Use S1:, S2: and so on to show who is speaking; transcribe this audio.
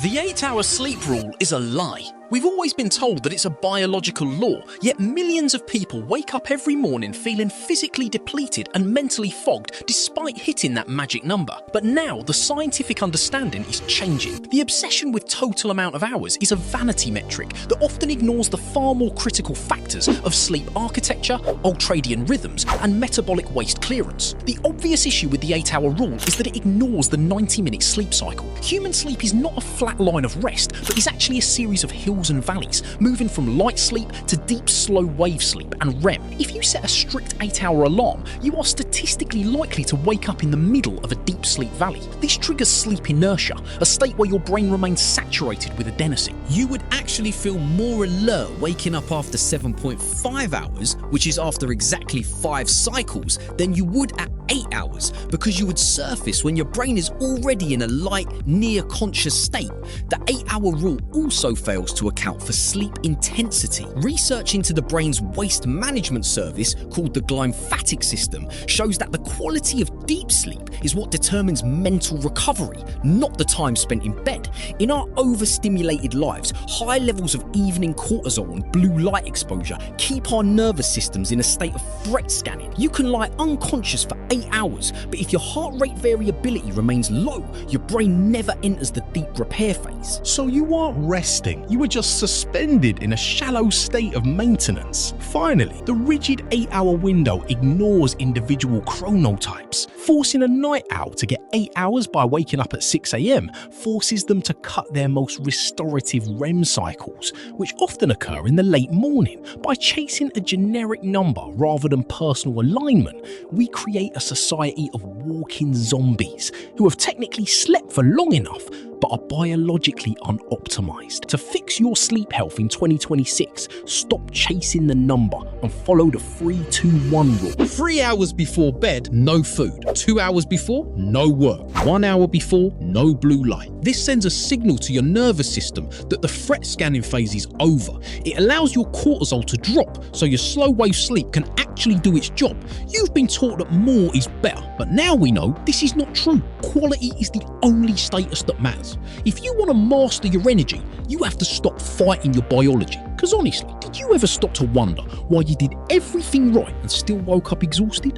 S1: The 8-hour sleep rule is a lie. We've always been told that it's a biological law, yet millions of people wake up every morning feeling physically depleted and mentally fogged despite hitting that magic number. But now the scientific understanding is changing. The obsession with total amount of hours is a vanity metric that often ignores the far more critical factors of sleep architecture, ultradian rhythms, and metabolic waste clearance. The obvious issue with the 8-hour rule is that it ignores the 90-minute sleep cycle. Human sleep is not a flat line of rest, but is actually a series of hills and valleys, moving from light sleep to deep slow wave sleep and REM. If you set a strict 8-hour alarm, you are statistically likely to wake up in the middle of a deep sleep valley. This triggers sleep inertia, a state where your brain remains saturated with adenosine.
S2: You would actually feel more alert waking up after 7.5 hours, which is after exactly 5 cycles, than you would at 8 hours, because you would surface when your brain is already in a light, near conscious state. The 8-hour rule also fails to account for sleep intensity. Research into the brain's waste management service, called the glymphatic system, shows that the quality of deep sleep is what determines mental recovery, not the time spent in bed. In our overstimulated lives, high levels of evening cortisol and blue light exposure keep our nervous systems in a state of threat scanning. You can lie unconscious for 8 hours, but if your heart rate variability remains low, your brain never enters the deep repair phase.
S3: So you aren't resting, you were just suspended in a shallow state of maintenance. Finally, the rigid 8-hour window ignores individual chronotypes. Forcing a night owl to get 8 hours by waking up at 6 AM forces them to cut their most restorative REM cycles, which often occur in the late morning. By chasing a generic number rather than personal alignment, we create a society of walking zombies who have technically slept for long enough but are biologically unoptimized. To fix your sleep health in 2026, stop chasing the number and follow the 3-2-1 rule.
S2: 3 hours before bed, no food. 2 hours before, no work. 1 hour before, no blue light. This sends a signal to your nervous system that the threat scanning phase is over. It allows your cortisol to drop so your slow wave sleep can actually do its job. You've been taught that more is better, but now we know this is not true. Quality is the only status that matters. If you want to master your energy, you have to stop fighting your biology. Because honestly, did you ever stop to wonder why you did everything right and still woke up exhausted?